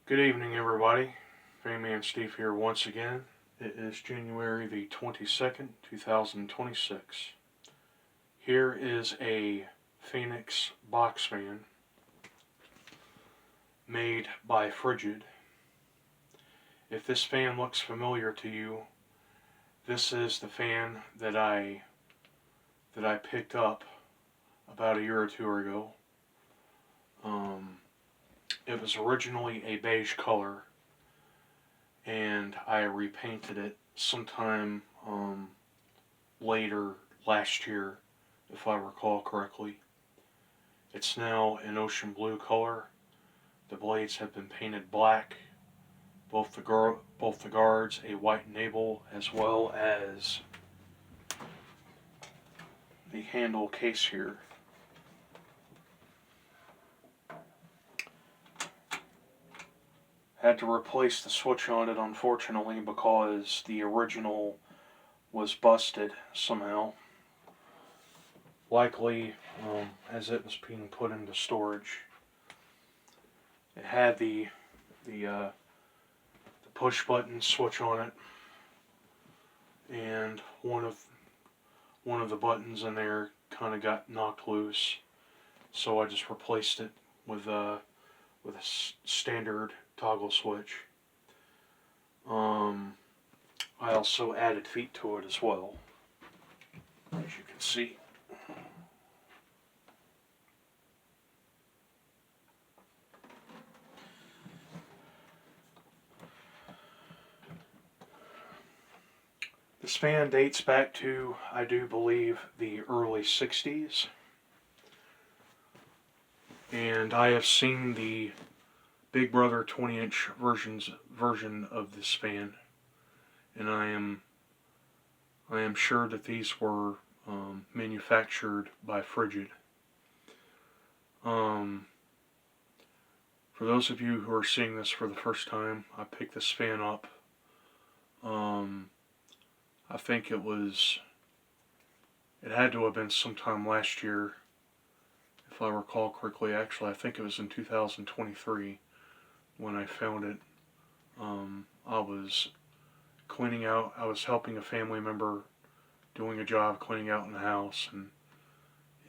Good evening, everybody. Fan Steve here once again. It is January the 22nd, 2026. Here is a Phionex box fan made by Frigid. If this fan looks familiar to you, this is the fan that I picked up about a year or two ago. It was originally a beige color, and I repainted it sometime later last year, if I recall correctly. It's now an ocean blue color. The blades have been painted black. Both the guards a white navel, as well as the handle case here. Had to replace the switch on it, unfortunately, because the original was busted somehow. Likely as it was being put into storage. It had the push button switch on it, and one of the buttons in there kind of got knocked loose, so I just replaced it with a standard toggle switch. I also added feet to it as well, as you can see. This fan dates back to, I do believe, the early 60s. And I have seen the Big Brother 20-inch version of this fan, and I am sure that these were manufactured by Frigid. For those of you who are seeing this for the first time, I picked this fan up. I think it had to have been sometime last year, if I recall correctly. Actually, I think it was in 2023 when I found it. I was cleaning out, I was helping a family member doing a job cleaning out in the house,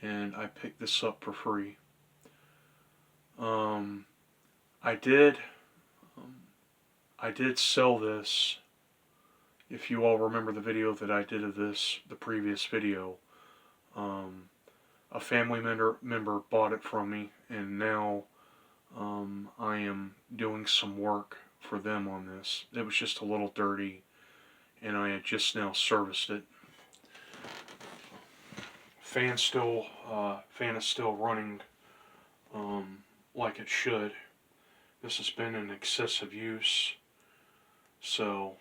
and I picked this up for free. I did sell this. If you all remember the video that I did of this, the previous video, a family member bought it from me, and now I am doing some work for them on this. It was just a little dirty, and I had just now serviced it. Fan is still running like it should. This has been in excessive use, so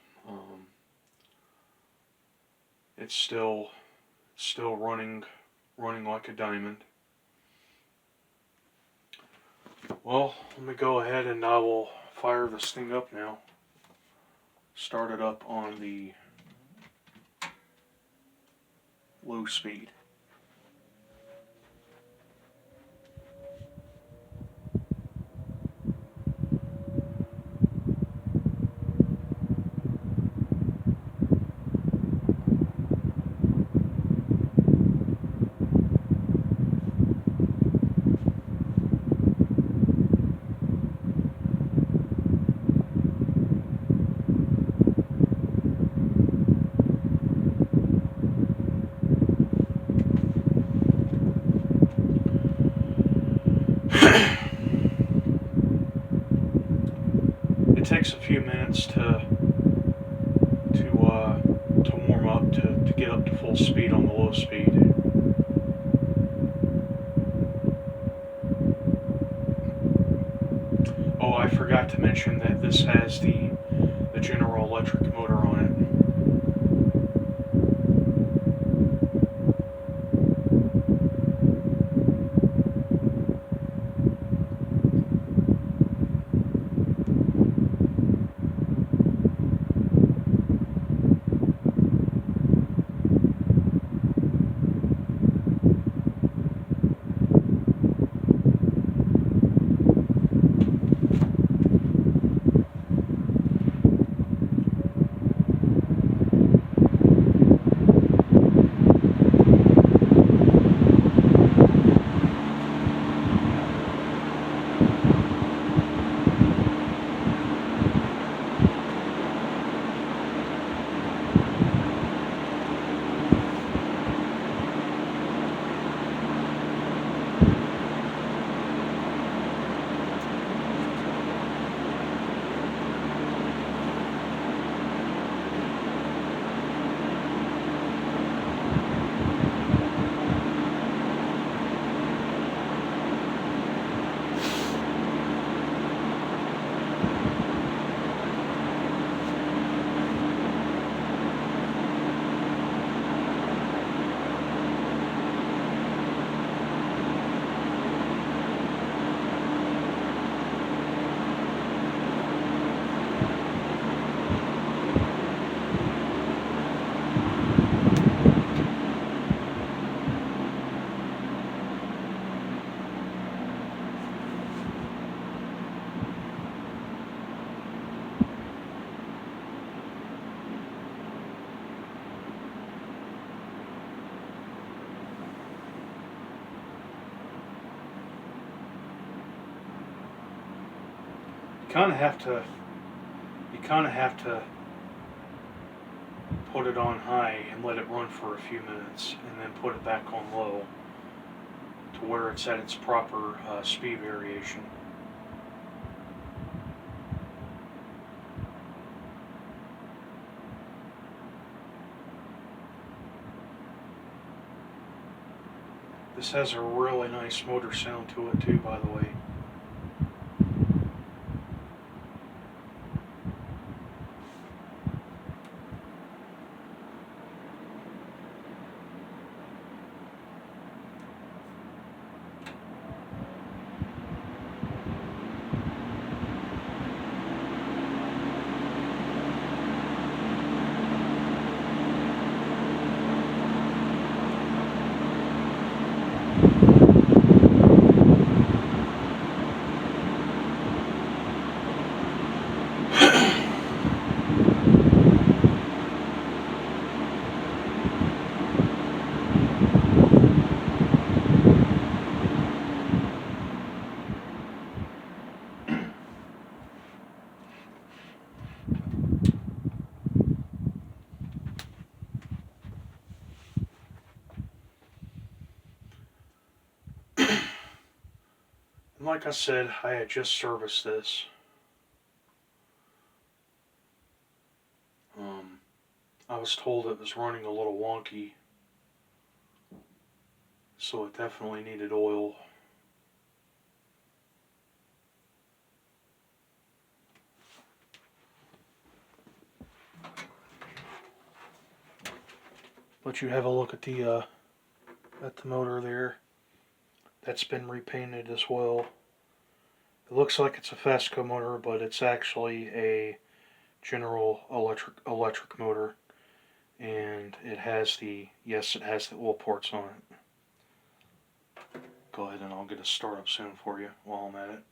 it's still running like a diamond. Well, let me go ahead and I will fire this thing up now. Start it up on the low speed. It takes a few minutes to warm up, to get up to full speed on the low speed. Oh, I forgot to mention that this has the General Electric motor on it. You kind of have to. You kind of have to put it on high and let it run for a few minutes, and then put it back on low to where it's at its proper speed variation. This has a really nice motor sound to it too, by the way. And like I said, I had just serviced this. I was told it was running a little wonky, so it definitely needed oil. Let you have a look at the motor there. That's been repainted as well. It looks like it's a Fesco motor, but it's actually a General Electric motor, and it has the oil ports on it. Go ahead and I'll get a startup soon for you while I'm at it.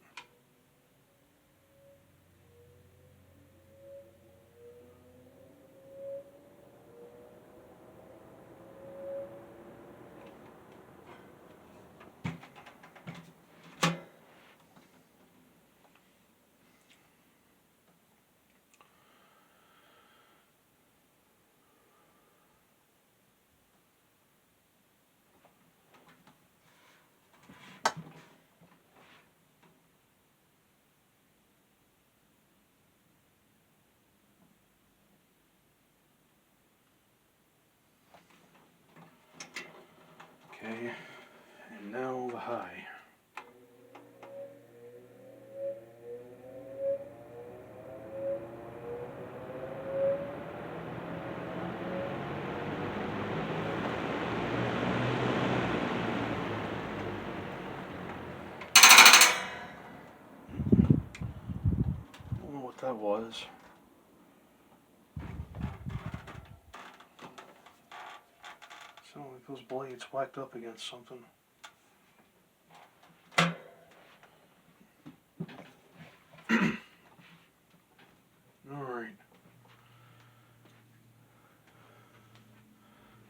Okay, and now the high. I don't know what that was. Sounds like those blades whacked up against something. Alright.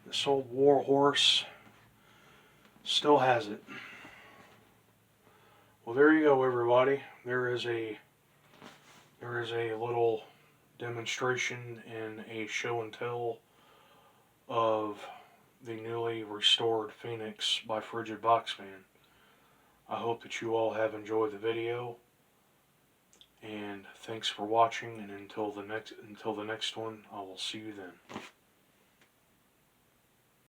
This old war horse still has it. Well, there you go, everybody. There is a little demonstration and a show and tell of the newly restored Phoenix by Frigid Boxman. I hope that you all have enjoyed the video, and thanks for watching, and until the next one, I will see you then.